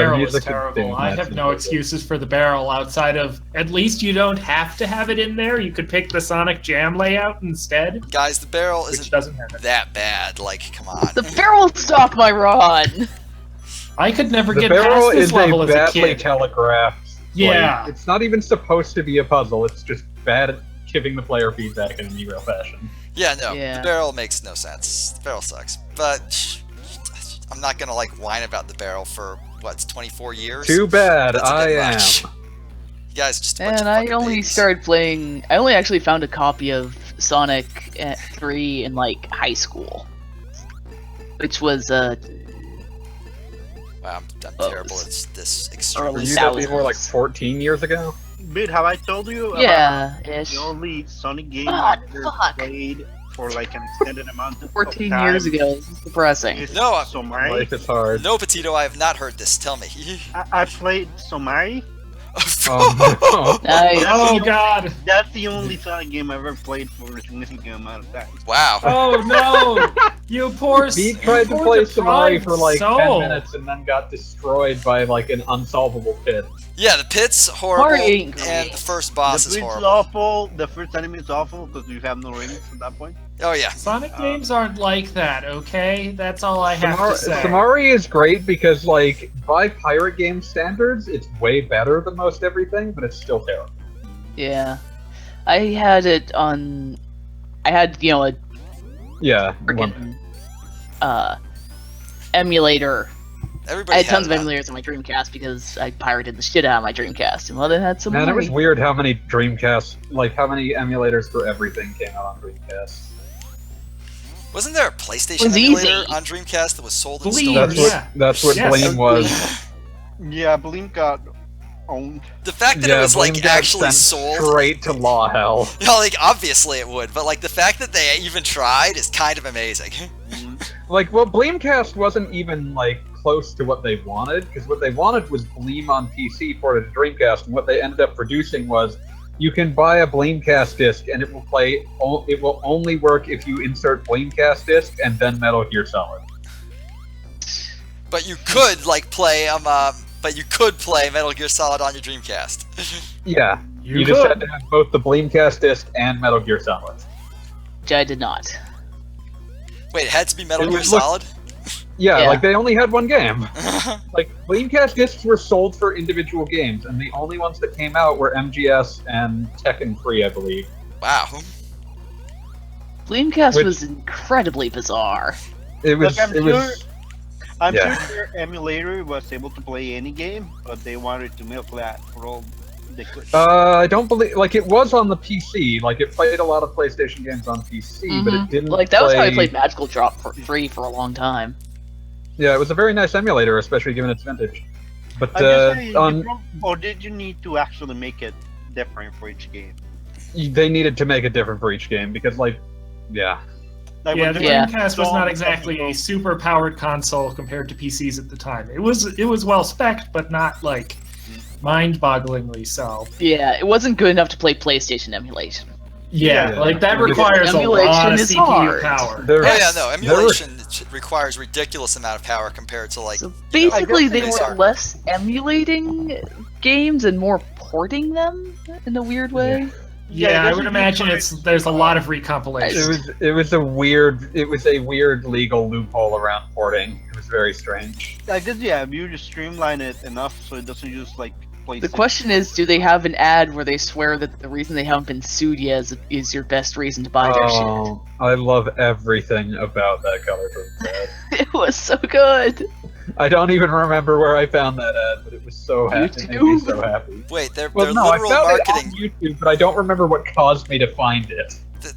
barrel is terrible. I have no excuses for the barrel outside of, at least you don't have to have it in there. You could pick the Sonic Jam layout instead. Guys, the barrel isn't doesn't have it. that bad. Like, come on. The barrel stopped my run. I could never The get barrel past this is level a as a badly kid. telegraphed. Yeah. It's not even supposed to be a puzzle. It's just bad at giving the player feedback in any real fashion. Yeah, no, Yeah. the barrel makes no sense. The barrel sucks. But I'm not gonna like whine about the barrel for what, 24 years. Too bad, That's a I bit am. much. You guys are just a bunch And of I fucking only babies. started playing. I only actually found a copy of Sonic 3 in like high school, which was Wow, I'm terrible at this For extremely. you, that'd be more like 14 years ago? Dude, have I told you yeah, about ish. the only Sonic game God, I ever fuck. played for like an extended amount of 14 time? years ago. This is depressing. Is No, Somari. Life is hard. No, Patito, I have not heard this. Tell me. I played Somari. Oh, no. Nice. Oh god! That's the only Sonic game I've ever played for a significant amount of time. Wow. Oh no! You poor He tried to poor play deprived Samari for like soul. 10 minutes and then got destroyed by like an unsolvable pit. Yeah, the pit's horrible, Party ain't great. and the first boss The is pit's horrible. awful. The first enemy is awful because you have no rings at that point. Oh yeah. Sonic games aren't like that, okay? That's all I have to say. Samari is great because, like, by pirate game standards, it's way better than most everything, but it's still terrible. Yeah, I had it on. I had a Yeah. freaking emulator. Everybody I had tons of it on- emulators on my Dreamcast because I pirated the shit out of my Dreamcast, and well, it had some. Man, it was money. weird how many Dreamcast, like, how many emulators for everything came out on Dreamcast. Wasn't there a PlayStation was emulator easy. on Dreamcast that was sold in Bleed. stores? That's what Yes. Blame was. Yeah, Bleem got owned. The fact that Yeah, it was Blame like got actually sent sold. straight to law hell. You know, like obviously it would, but like the fact that they even tried is kind of amazing. Like, well, Bleamcast wasn't even, like, close to what they wanted, because what they wanted was Bleem on PC ported to Dreamcast, and what they ended up producing was, you can buy a Bleamcast disc, and it will play, it will only work if you insert Bleamcast disc, and then Metal Gear Solid. But you could like play but you could play Metal Gear Solid on your Dreamcast. Yeah, You you just could. had to have both the Bleamcast disc and Metal Gear Solid. Which I did not. Wait, it had to be Metal It Gear would look- Solid? Yeah, Yeah. like, they only had one game. Like, Bleamcast discs were sold for individual games, and the only ones that came out were MGS and Tekken 3, I believe. Wow. Bleamcast Which- was incredibly bizarre. It was, Look, I'm it was... I'm Yeah. sure their emulator was able to play any game, but they wanted to milk that for all they could. I don't believe, like, it was on the PC. Like, it played a lot of PlayStation games on PC, but it didn't. Like that was how I play- played Magical Drop for free for a long time. Yeah, it was a very nice emulator, especially given its vintage. But I'm just saying, on, or did you need to actually make it different for each game? they needed to make it different for each game because, like, yeah, Like Yeah, when the you Yeah. Dreamcast was install not exactly a super powered console compared to PCs at the time. It was well spec'd, but not like mind-bogglingly so. Yeah, it wasn't good enough to play PlayStation emulation. Yeah, Yeah. like that Because requires a emulation lot of is CPU hard. power. there, Oh yeah, no, there were- emulation requires ridiculous amount of power compared to like So basically, they things were are- less emulating games and more porting them in a weird way. Yeah, I this would is imagine just there's a lot of recompilation. it was a weird legal loophole around porting. It was very strange. I guess yeah, you just streamline it enough so it doesn't just like play. The question is, do they have an ad where they swear that the reason they haven't been sued yet is your best reason to buy their Oh, I love everything about that color code. shit? It was so good. I don't even remember where I found that ad, but it was so happy. It made me so happy. wait, their Well, no, literal I found marketing. it on YouTube, but I don't remember what caused me to find it.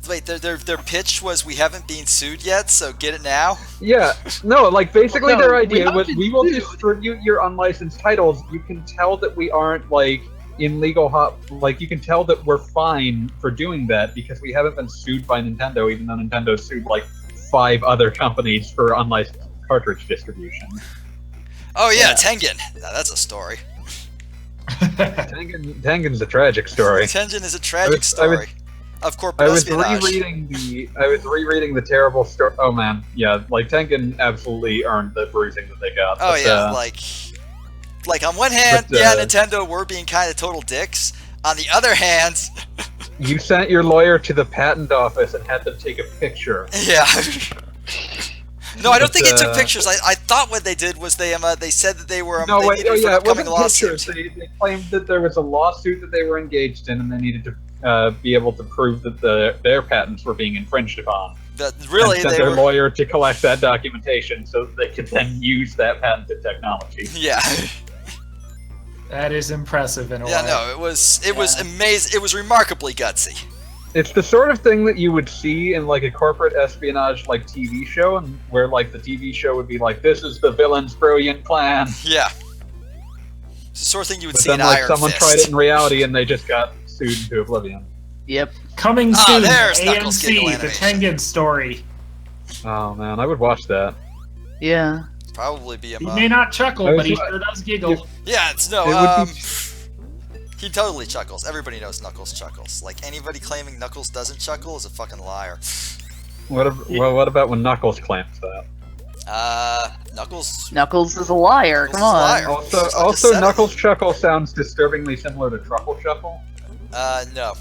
Wait, their pitch was we haven't been sued yet, so get it now. Yeah, no, like basically No, their we idea have was to we will do- distribute your unlicensed titles. You can tell that we aren't like in legal hot. Like you can tell that we're fine for doing that because we haven't been sued by Nintendo, even though Nintendo sued like 5 other companies for unlicensed cartridge distribution. Oh yeah, Yeah. Tengen. Now that's a story. Tengen's a tragic story. Tengen is a tragic I was- story of I corporate was espionage. rereading the terrible story. Oh man, yeah, like Tengen absolutely earned the bruising that they got. Oh but, yeah, like like on one hand, But, yeah, Nintendo were being kind of total dicks. On the other hand, You sent your lawyer to the patent office and had them take a picture. yeah. No, I don't But, think they took pictures. I thought what they did was they said that they were No, they wait, needed oh for yeah, the it upcoming wasn't lawsuit. pictures. They claimed that there was a lawsuit that they were engaged in, and they needed to be able to prove that their patents were being infringed upon. That really and sent they their were. lawyer to collect that documentation so that they could then use that patented technology. Yeah. That is impressive in a Yeah, way. no, it was amazing. It was remarkably gutsy. It's the sort of thing that you would see in like a corporate espionage like TV show, and where like the TV show would be like, "This is the villain's brilliant plan." Yeah. It's the sort of thing you would But see then in like Iron someone Fist. tried it in reality, and they just got sued into oblivion. Yep. Coming soon, there's Knuckles giggle AMC, the animation. Tengen story. Oh man, I would watch that. Yeah. Probably be a He may not chuckle, I but he was- sure does giggle. Yeah, it's no. It would be- He totally chuckles. Everybody knows Knuckles chuckles. Like anybody claiming Knuckles doesn't chuckle is a fucking liar. What about when Knuckles claims that? Knuckles. Knuckles is a liar. Knuckles Come is a on. liar. I just Also, said it. Knuckles chuckle sounds disturbingly similar to Truffle Shuffle. No.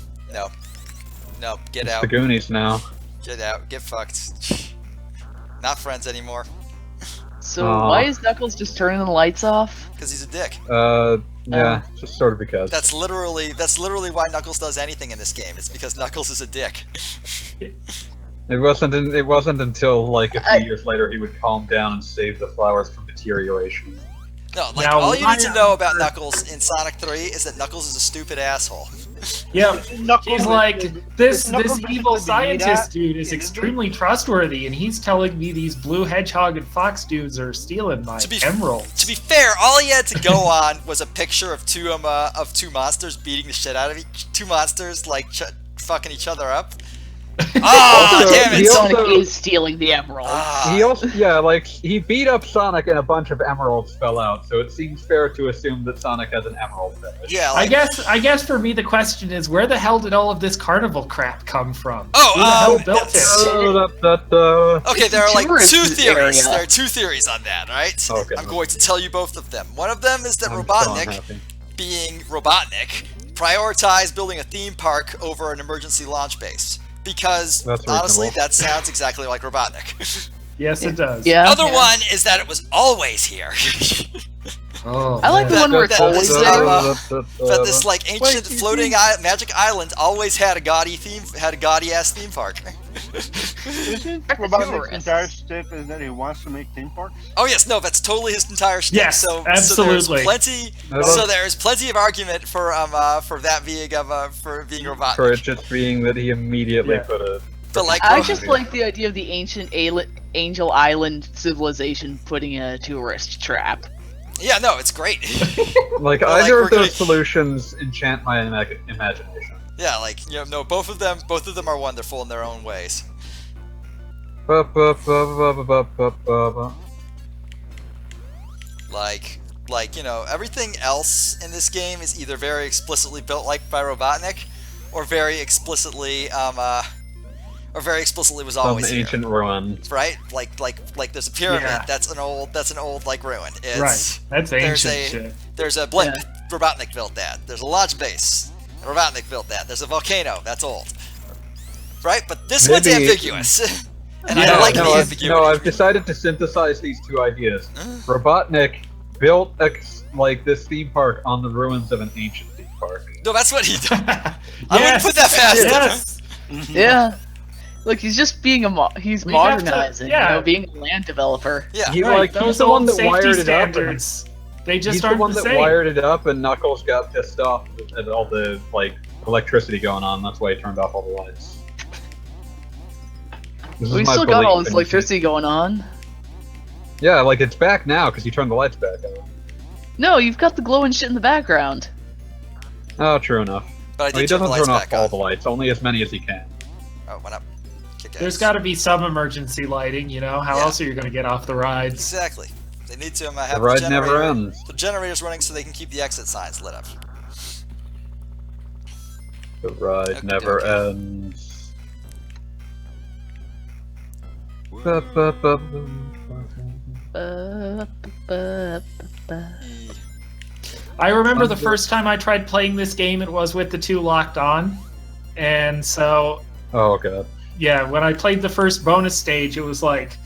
Get It's out. the Goonies now. Get out. Get fucked. Not friends anymore. So Aw. why is Knuckles just turning the lights off? Because he's a dick. Yeah, just sort of because. That's literally why Knuckles does anything in this game. It's because Knuckles is a dick. It wasn't until like a few years later he would calm down and save the flowers from deterioration. No, like Now, all you need to why- know about Knuckles in Sonic 3 is that Knuckles is a stupid asshole. Yeah, Knuckles he's is- like, this Knuckles evil basically made scientist that dude is in his extremely trustworthy, and he's telling me these blue hedgehog and fox dudes are stealing my To be emeralds. To be fair, all he had to go on was a picture of two monsters beating the shit out of two monsters, like fucking each other up. Oh, Also, damn he it! also- Sonic is stealing the emerald. He also, yeah, like he beat up Sonic and a bunch of emeralds fell out, so it seems fair to assume that Sonic has an emerald fetish. Yeah, I like, guess for me the question is, where the hell did all of this carnival crap come from? Oh, Who the hell built that's- it? okay, there are like Tourist two theories. area. There are two theories on that, right? Okay. I'm going to tell you both of them. One of them is that I'm so Robotnik, unhappy. being Robotnik, prioritized building a theme park over an emergency launch base. Because, That's honestly, reasonable. that sounds exactly like Robotnik. Yes, it does. Yeah. Other one is that it was always here. Oh, I like the man. one where it's that- always that- there. But this like ancient floating magic island always had a gaudy ass theme park. Isn't Back to Robotnik's tourists. entire stick is that he wants to make theme parks? Oh yes, no, that's totally his entire shtick. Yes, so absolutely. So there's plenty of argument for that being for being Robotnik. For it just being that he immediately Yeah. put a. But like, I just like the idea of the ancient Angel Island civilization putting a tourist trap. yeah, no, it's great. Like Well, like, either we're of those gonna- solutions enchant my imagination. Yeah, like no, both of them are wonderful in their own ways. Ba, ba, ba, ba, ba, ba, ba, ba, ba. Like everything else in this game is either very explicitly built like by Robotnik, or very explicitly was Some always here. ancient ruin. Right? Like there's a pyramid. Yeah. That's an old like ruin. It's, Right, that's there's ancient a- shit. There's a blimp. Robotnik built that. There's a launch base. Robotnik built that. There's a volcano. That's old. Right? But this one's Maybe- ambiguous. And I Yeah, don't like no, the I've, ambiguity. no, I've decided to synthesize these two ideas. Robotnik built this theme park on the ruins of an ancient theme park. No, that's what he did. I wouldn't put that past him. Yes. Yeah. Look, he's just being he's We have to- modernizing, yeah. being a land developer. Yeah. He, Right, like, those he's the one old that safety wired it up. And, standards, they just he's the aren't one the that same. wired it up, and Knuckles got pissed off at all the electricity going on. That's why he turned off all the lights. This is We my still got all belief this in- electricity going on. Yeah, like it's back now because you turned the lights back on. No, you've got the glowing shit in the background. Oh, true enough. But I Well, he did turn the doesn't lights turn off back all on. the lights, only as many as he can. Oh, went up. Kick There's ass. got to be some emergency lighting, you know? How Yeah. else are you going to get off the rides? Exactly. They need to have The the ride generator, never ends. the generators running so they can keep the exit signs lit up. The ride Okay, never okay. ends. Ba, ba, ba, ba, ba. Ba, ba, ba, ba. I remember the first time I tried playing this game, it was with the two locked on. And so, Oh god. yeah, when I played the first bonus stage, it was like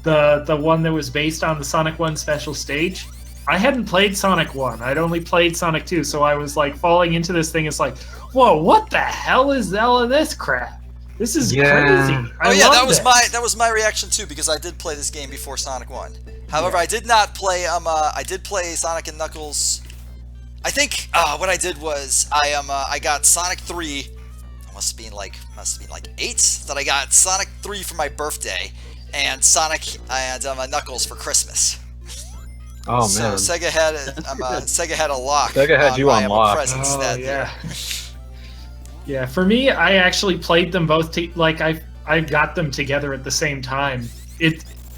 the one that was based on the Sonic 1 special stage. I hadn't played Sonic 1. I'd only played Sonic 2, so I was like falling into this thing. It's like, whoa, what the hell is all of this crap? This is crazy. Oh yeah, love that was my reaction too, because I did play this game before Sonic 1. However, I did not play I did play Sonic and Knuckles. I think what I did was I got Sonic 3. Must have been like 8 that I got Sonic 3 for my birthday, and Sonic and Knuckles for Christmas. Oh man. So Sega had a lock. Sega had on you my on lock. presents Oh, that yeah. year. Yeah, for me, I actually played them both. I got them together at the same time.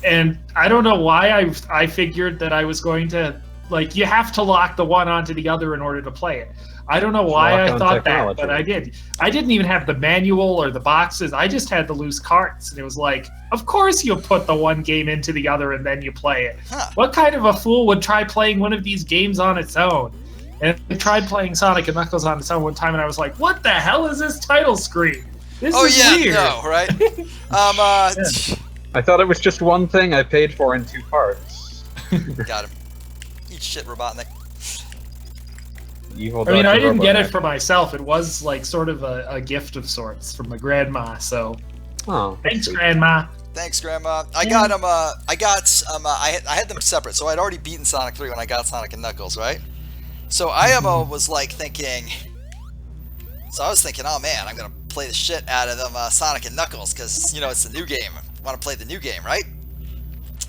And I don't know why I figured that I was going to you have to lock the one onto the other in order to play it. I don't know why I Lock-on thought that, technology. but I did. I didn't even have the manual or the boxes. I just had the loose carts, and it was like, of course you'll put the one game into the other and then you play it. Huh. What kind of a fool would try playing one of these games on its own? And I tried playing Sonic and Knuckles on its own one time, and I was like, what the hell is this title screen? This Oh is yeah, weird. no, right? I thought it was just one thing I paid for in 2 parts. Got him. Eat shit, Robotnik. Evil I mean, Dr. I didn't get it Robotnik. for myself. It was like sort of a gift of sorts from my grandma. So Oh, thanks, Grandma. Thanks, Grandma. I got I had them separate, so I'd already beaten Sonic 3 when I got Sonic and Knuckles, right? So I was like thinking. So I was thinking, oh man, I'm gonna play the shit out of them Sonic and Knuckles because it's the new game. I want to play the new game, right?